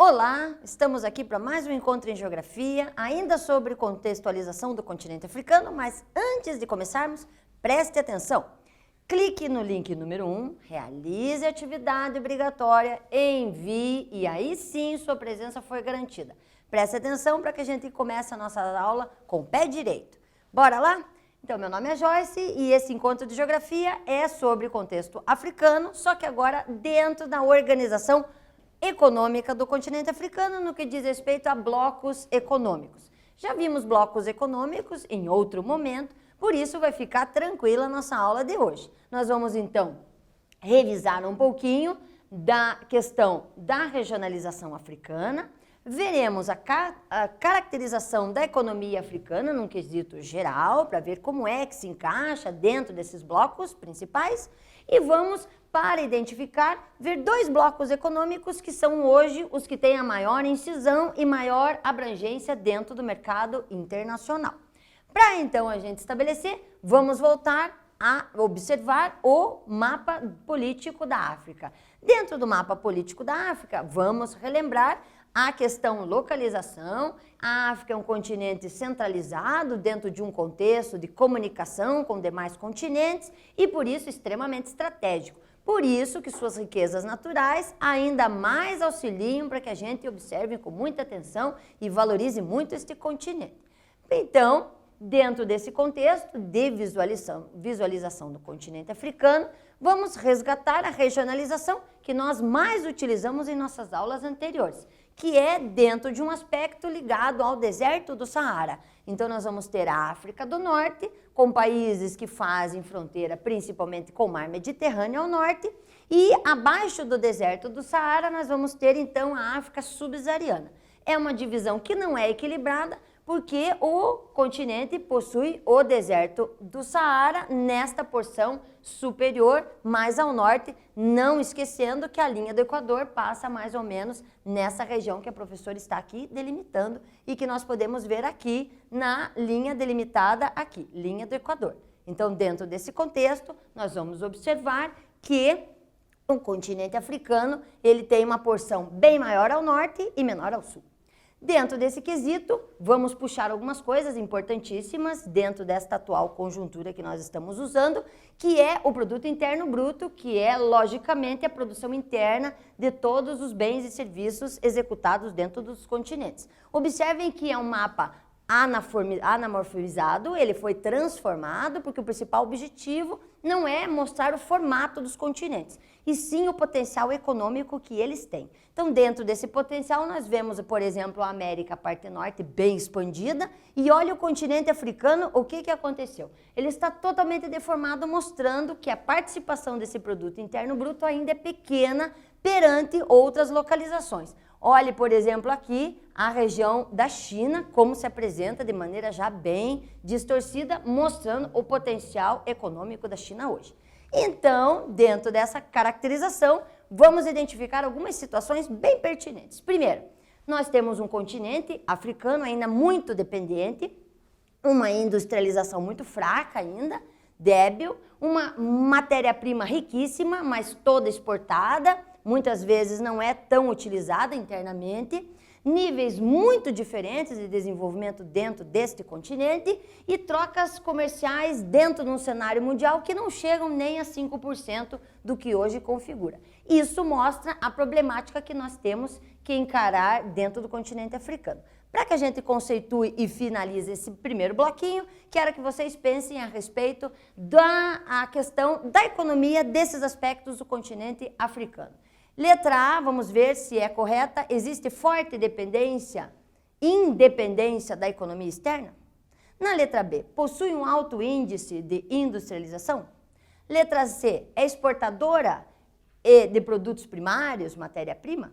Olá, estamos aqui para mais um encontro em Geografia, ainda sobre contextualização do continente africano, mas antes de começarmos, preste atenção. Clique no link número 1, realize a atividade obrigatória, envie e aí sim sua presença foi garantida. Preste atenção para que a gente comece a nossa aula com o pé direito. Bora lá? Então, meu nome é Joyce e esse encontro de Geografia é sobre o contexto africano, só que agora dentro da organização econômica do continente africano no que diz respeito a blocos econômicos. Já vimos blocos econômicos em outro momento, por isso vai ficar tranquila a nossa aula de hoje. Nós vamos então revisar um pouquinho da questão da regionalização africana, veremos a caracterização da economia africana num quesito geral, para ver como é que se encaixa dentro desses blocos principais, e vamos, para identificar, ver dois blocos econômicos que são hoje os que têm a maior incisão e maior abrangência dentro do mercado internacional. Para então a gente estabelecer, vamos voltar a observar o mapa político da África. Dentro do mapa político da África, vamos relembrar a questão localização. A África é um continente centralizado dentro de um contexto de comunicação com demais continentes e por isso extremamente estratégico. Por isso que suas riquezas naturais ainda mais auxiliam para que a gente observe com muita atenção e valorize muito este continente. Então, dentro desse contexto de visualização do continente africano, vamos resgatar a regionalização que nós mais utilizamos em nossas aulas anteriores, que é dentro de um aspecto ligado ao deserto do Saara. Então, nós vamos ter a África do Norte, com países que fazem fronteira principalmente com o mar Mediterrâneo ao norte, e abaixo do deserto do Saara nós vamos ter então a África subsaariana. É uma divisão que não é equilibrada, porque o continente possui o deserto do Saara nesta porção superior, mais ao norte, não esquecendo que a linha do Equador passa mais ou menos nessa região que a professora está aqui delimitando e que nós podemos ver aqui na linha delimitada aqui, linha do Equador. Então, dentro desse contexto, nós vamos observar que o continente africano, ele tem uma porção bem maior ao norte e menor ao sul. Dentro desse quesito, vamos puxar algumas coisas importantíssimas dentro desta atual conjuntura que nós estamos usando, que é o produto interno bruto, que é, logicamente, a produção interna de todos os bens e serviços executados dentro dos continentes. Observem que é um mapa anamorfizado, ele foi transformado, porque o principal objetivo não é mostrar o formato dos continentes, e sim o potencial econômico que eles têm. Então, dentro desse potencial, nós vemos, por exemplo, a América, a parte norte, bem expandida, e olha o continente africano, o que aconteceu? Ele está totalmente deformado, mostrando que a participação desse produto interno bruto ainda é pequena perante outras localizações. Olhe, por exemplo, aqui a região da China, como se apresenta de maneira já bem distorcida, mostrando o potencial econômico da China hoje. Então, dentro dessa caracterização, vamos identificar algumas situações bem pertinentes. Primeiro, nós temos um continente africano ainda muito dependente, uma industrialização muito fraca ainda, débil, uma matéria-prima riquíssima, mas toda exportada, muitas vezes não é tão utilizada internamente, níveis muito diferentes de desenvolvimento dentro deste continente e trocas comerciais dentro de um cenário mundial que não chegam nem a 5% do que hoje configura. Isso mostra a problemática que nós temos que encarar dentro do continente africano. Para que a gente conceitue e finalize esse primeiro bloquinho, quero que vocês pensem a respeito da questão da economia desses aspectos do continente africano. Letra A, vamos ver se é correta, existe forte independência da economia externa? Na letra B, possui um alto índice de industrialização? Letra C, é exportadora de produtos primários, matéria-prima?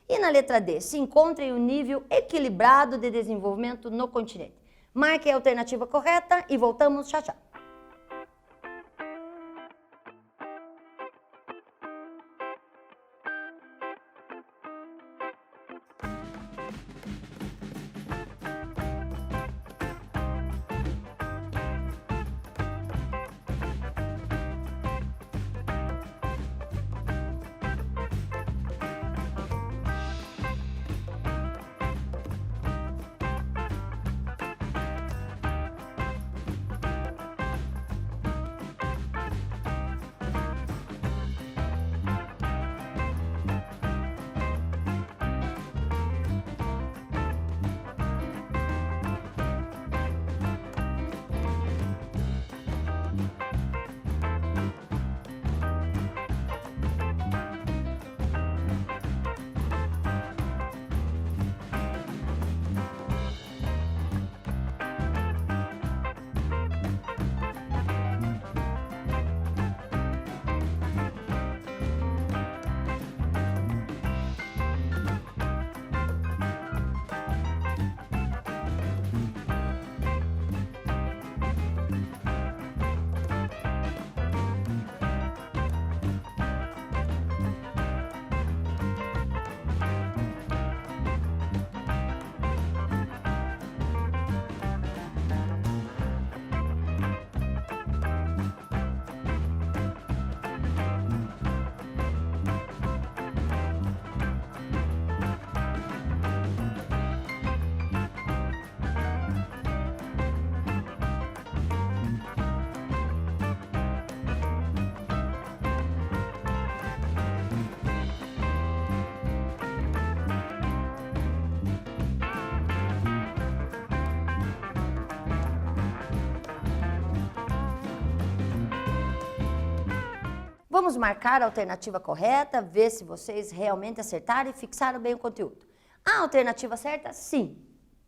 E na letra D, se encontra em um nível equilibrado de desenvolvimento no continente? Marque a alternativa correta e voltamos já já. Vamos marcar a alternativa correta, ver se vocês realmente acertaram e fixaram bem o conteúdo. A alternativa certa, sim,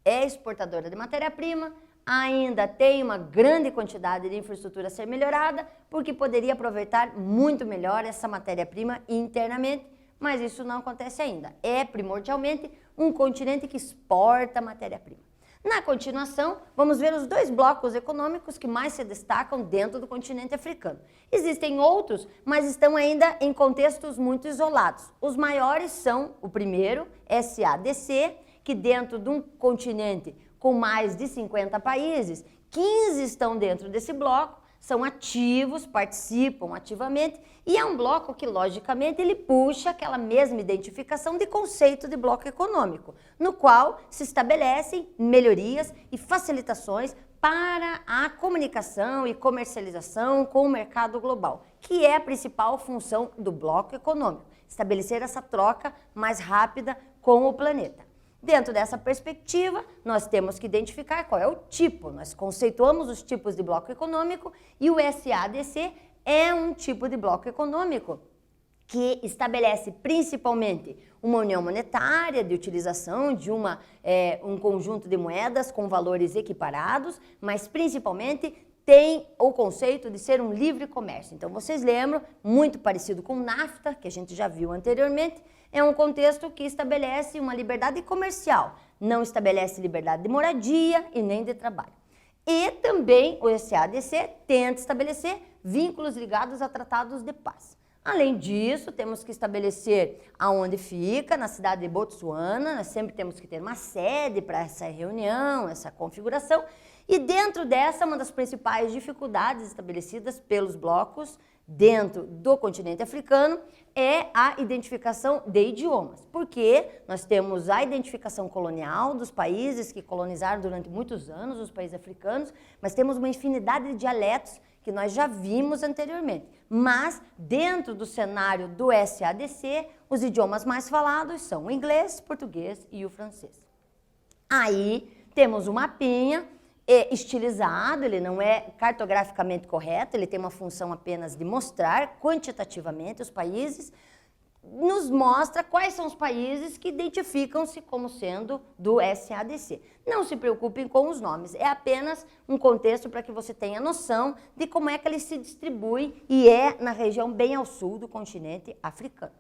é exportadora de matéria-prima, ainda tem uma grande quantidade de infraestrutura a ser melhorada, porque poderia aproveitar muito melhor essa matéria-prima internamente, mas isso não acontece ainda. É primordialmente um continente que exporta matéria-prima. Na continuação, vamos ver os dois blocos econômicos que mais se destacam dentro do continente africano. Existem outros, mas estão ainda em contextos muito isolados. Os maiores são, o primeiro, SADC, que dentro de um continente com mais de 50 países, 15 estão dentro desse bloco, são ativos, participam ativamente, e é um bloco que, logicamente, ele puxa aquela mesma identificação de conceito de bloco econômico, no qual se estabelecem melhorias e facilitações para a comunicação e comercialização com o mercado global, que é a principal função do bloco econômico, estabelecer essa troca mais rápida com o planeta. Dentro dessa perspectiva, nós temos que identificar qual é o tipo. Nós conceituamos os tipos de bloco econômico e o SADC é um tipo de bloco econômico que estabelece principalmente uma união monetária de utilização de um conjunto de moedas com valores equiparados, mas principalmente tem o conceito de ser um livre comércio. Então, vocês lembram, muito parecido com o NAFTA, que a gente já viu anteriormente, é um contexto que estabelece uma liberdade comercial, não estabelece liberdade de moradia e nem de trabalho. E também o SADC tenta estabelecer vínculos ligados a tratados de paz. Além disso, temos que estabelecer aonde fica, na cidade de Botsuana, nós sempre temos que ter uma sede para essa reunião, essa configuração, e dentro dessa, uma das principais dificuldades estabelecidas pelos blocos dentro do continente africano é a identificação de idiomas, porque nós temos a identificação colonial dos países que colonizaram durante muitos anos os países africanos, mas temos uma infinidade de dialetos que nós já vimos anteriormente. Mas, dentro do cenário do SADC, os idiomas mais falados são o inglês, português e o francês. Aí, temos um mapinha estilizado, ele não é cartograficamente correto, ele tem uma função apenas de mostrar quantitativamente os países, nos mostra quais são os países que identificam-se como sendo do SADC. Não se preocupem com os nomes, é apenas um contexto para que você tenha noção de como é que ele se distribui e é na região bem ao sul do continente africano.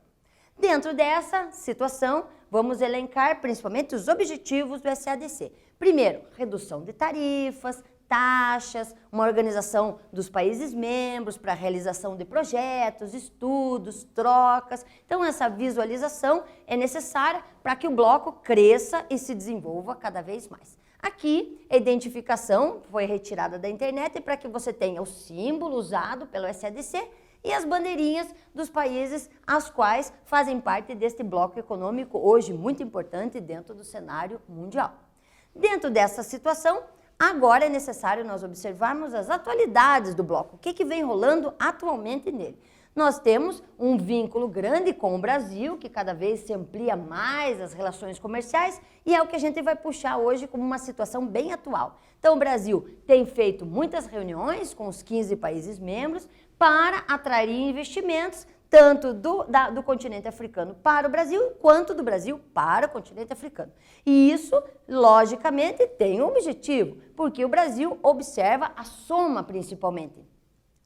Dentro dessa situação, vamos elencar principalmente os objetivos do SADC. Primeiro, redução de tarifas, taxas, uma organização dos países membros para a realização de projetos, estudos, trocas. Então, essa visualização é necessária para que o bloco cresça e se desenvolva cada vez mais. Aqui, a identificação foi retirada da internet para que você tenha o símbolo usado pelo SADC e as bandeirinhas dos países aos quais fazem parte deste bloco econômico, hoje muito importante dentro do cenário mundial. Dentro dessa situação, agora é necessário nós observarmos as atualidades do bloco, o que vem rolando atualmente nele. Nós temos um vínculo grande com o Brasil, que cada vez se amplia mais as relações comerciais, e é o que a gente vai puxar hoje como uma situação bem atual. Então, o Brasil tem feito muitas reuniões com os 15 países membros para atrair investimentos, tanto do continente africano para o Brasil, quanto do Brasil para o continente africano. E isso, logicamente, tem um objetivo, porque o Brasil observa a soma principalmente.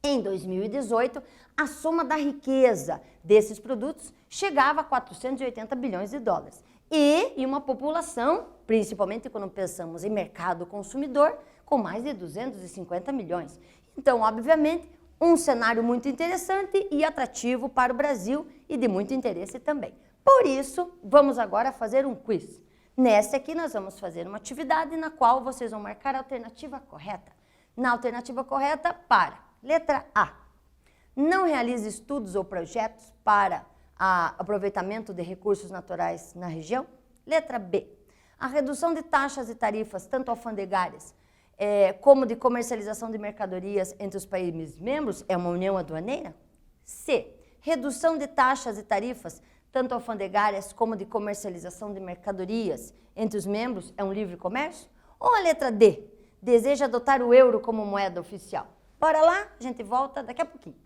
Em 2018, a soma da riqueza desses produtos chegava a 480 bilhões de dólares. E uma população, principalmente quando pensamos em mercado consumidor, com mais de 250 milhões. Então, obviamente, um cenário muito interessante e atrativo para o Brasil e de muito interesse também. Por isso, vamos agora fazer um quiz. Nessa aqui, nós vamos fazer uma atividade na qual vocês vão marcar a alternativa correta. Na alternativa correta, para letra A, não realize estudos ou projetos para aproveitamento de recursos naturais na região. Letra B, a redução de taxas e tarifas, tanto alfandegárias como de comercialização de mercadorias entre os países membros, é uma união aduaneira? C, redução de taxas e tarifas, tanto alfandegárias como de comercialização de mercadorias entre os membros, é um livre comércio? Ou a letra D, deseja adotar o euro como moeda oficial? Bora lá, a gente volta daqui a pouquinho.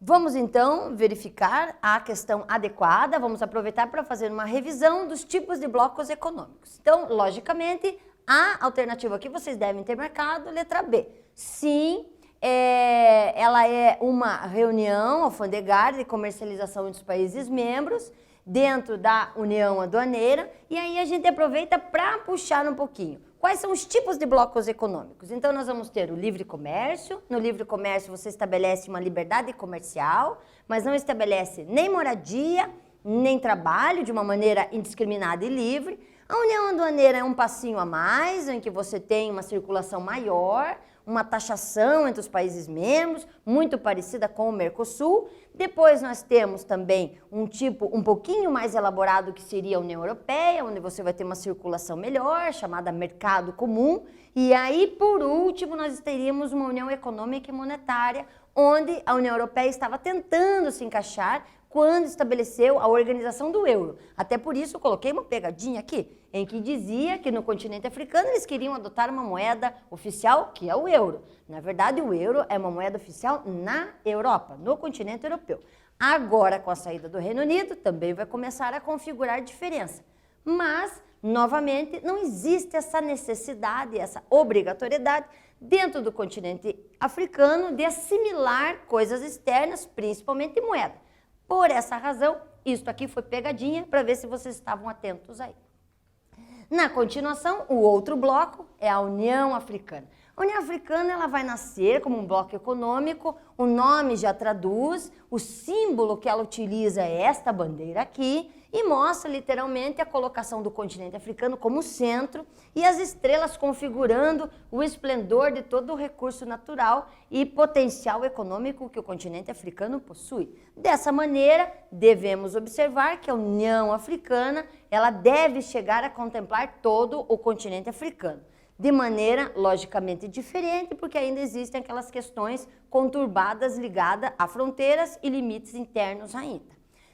Vamos então verificar a questão adequada, vamos aproveitar para fazer uma revisão dos tipos de blocos econômicos. Então, logicamente, a alternativa que vocês devem ter marcado, letra B. Sim, ela é uma reunião alfandegária de comercialização entre os países membros, dentro da União Aduaneira, e aí a gente aproveita para puxar um pouquinho. Quais são os tipos de blocos econômicos? Então, nós vamos ter o livre comércio. No livre comércio, você estabelece uma liberdade comercial, mas não estabelece nem moradia, nem trabalho de uma maneira indiscriminada e livre. A União Aduaneira é um passinho a mais, em que você tem uma circulação maior, uma taxação entre os países membros, muito parecida com o Mercosul. Depois nós temos também um tipo um pouquinho mais elaborado que seria a União Europeia, onde você vai ter uma circulação melhor, chamada mercado comum. E aí, por último, nós teríamos uma União Econômica e Monetária, onde a União Europeia estava tentando se encaixar quando estabeleceu a organização do euro. Até por isso eu coloquei uma pegadinha aqui, em que dizia que no continente africano eles queriam adotar uma moeda oficial, que é o euro. Na verdade, o euro é uma moeda oficial na Europa, no continente europeu. Agora, com a saída do Reino Unido, também vai começar a configurar diferença. Mas, novamente, não existe essa necessidade, essa obrigatoriedade dentro do continente africano de assimilar coisas externas, principalmente moeda. Por essa razão, isto aqui foi pegadinha para ver se vocês estavam atentos aí. Na continuação, o outro bloco é a União Africana. A União Africana ela vai nascer como um bloco econômico, o nome já traduz, o símbolo que ela utiliza é esta bandeira aqui e mostra literalmente a colocação do continente africano como centro e as estrelas configurando o esplendor de todo o recurso natural e potencial econômico que o continente africano possui. Dessa maneira, devemos observar que a União Africana ela deve chegar a contemplar todo o continente africano. De maneira logicamente diferente, porque ainda existem aquelas questões conturbadas ligadas a fronteiras e limites internos ainda.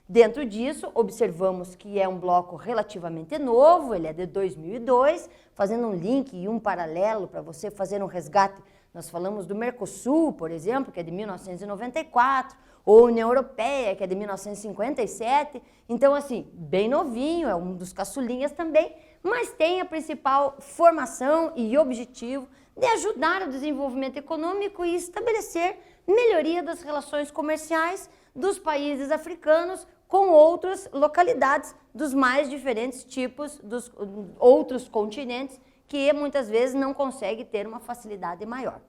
Dentro disso, observamos que é um bloco relativamente novo, ele é de 2002, fazendo um link e um paralelo para você fazer um resgate. Nós falamos do Mercosul, por exemplo, que é de 1994, ou União Europeia, que é de 1957. Então, assim, bem novinho, é um dos caçulinhas também, mas tem a principal formação e objetivo de ajudar o desenvolvimento econômico e estabelecer melhoria das relações comerciais dos países africanos com outras localidades dos mais diferentes tipos dos outros continentes que muitas vezes não conseguem ter uma facilidade maior.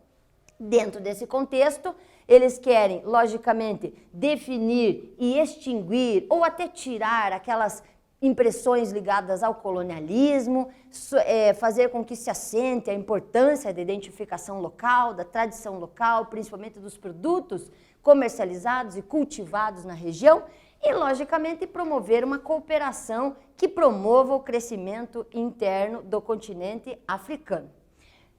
Dentro desse contexto, eles querem, logicamente, definir e extinguir ou até tirar aquelas impressões ligadas ao colonialismo, fazer com que se assente a importância da identificação local, da tradição local, principalmente dos produtos comercializados e cultivados na região e, logicamente, promover uma cooperação que promova o crescimento interno do continente africano.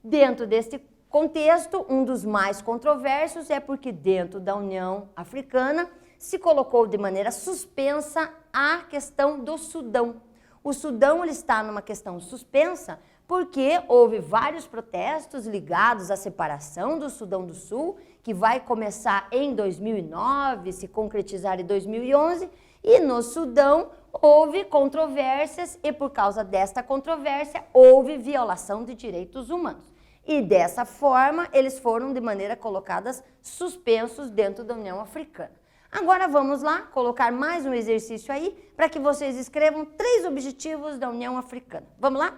Dentro deste contexto, um dos mais controversos é porque dentro da União Africana se colocou de maneira suspensa a questão do Sudão. O Sudão ele está numa questão suspensa porque houve vários protestos ligados à separação do Sudão do Sul, que vai começar em 2009, se concretizar em 2011, e no Sudão houve controvérsias e por causa desta controvérsia houve violação de direitos humanos. E dessa forma eles foram de maneira colocadas suspensos dentro da União Africana. Agora vamos lá colocar mais um exercício aí para que vocês escrevam 3 objetivos da União Africana. Vamos lá?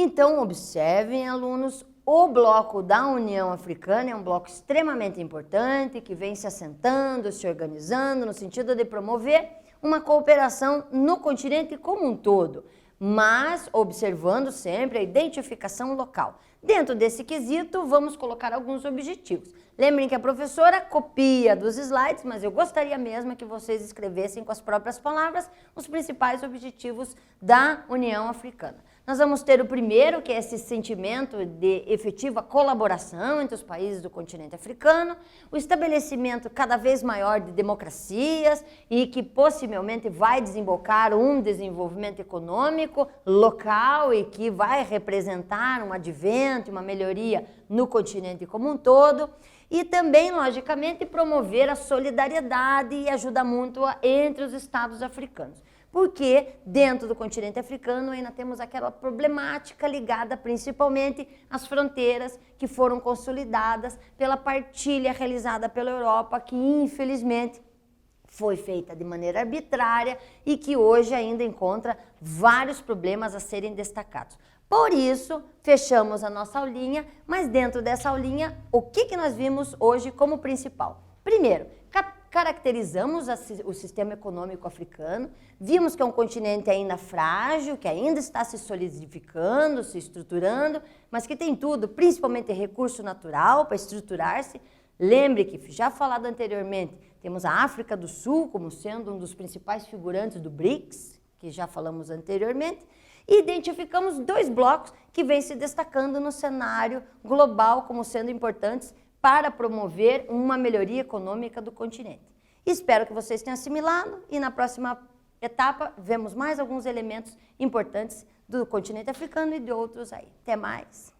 Então, observem, alunos, o bloco da União Africana é um bloco extremamente importante, que vem se assentando, se organizando, no sentido de promover uma cooperação no continente como um todo, mas observando sempre a identificação local. Dentro desse quesito, vamos colocar alguns objetivos. Lembrem que a professora copia dos slides, mas eu gostaria mesmo que vocês escrevessem com as próprias palavras os principais objetivos da União Africana. Nós vamos ter o primeiro, que é esse sentimento de efetiva colaboração entre os países do continente africano, o estabelecimento cada vez maior de democracias e que possivelmente vai desembocar um desenvolvimento econômico local e que vai representar um advento, uma melhoria no continente como um todo. E também, logicamente, promover a solidariedade e ajuda mútua entre os estados africanos. Porque dentro do continente africano ainda temos aquela problemática ligada principalmente às fronteiras que foram consolidadas pela partilha realizada pela Europa, que infelizmente foi feita de maneira arbitrária e que hoje ainda encontra vários problemas a serem destacados. Por isso, fechamos a nossa aulinha, mas dentro dessa aulinha, o que nós vimos hoje como principal? Primeiro, caracterizamos o sistema econômico africano, vimos que é um continente ainda frágil, que ainda está se solidificando, se estruturando, mas que tem tudo, principalmente recurso natural para estruturar-se. Lembre que, já falado anteriormente, temos a África do Sul como sendo um dos principais figurantes do BRICS, que já falamos anteriormente, e identificamos dois blocos que vêm se destacando no cenário global como sendo importantes para promover uma melhoria econômica do continente. Espero que vocês tenham assimilado e na próxima etapa vemos mais alguns elementos importantes do continente africano e de outros aí. Até mais!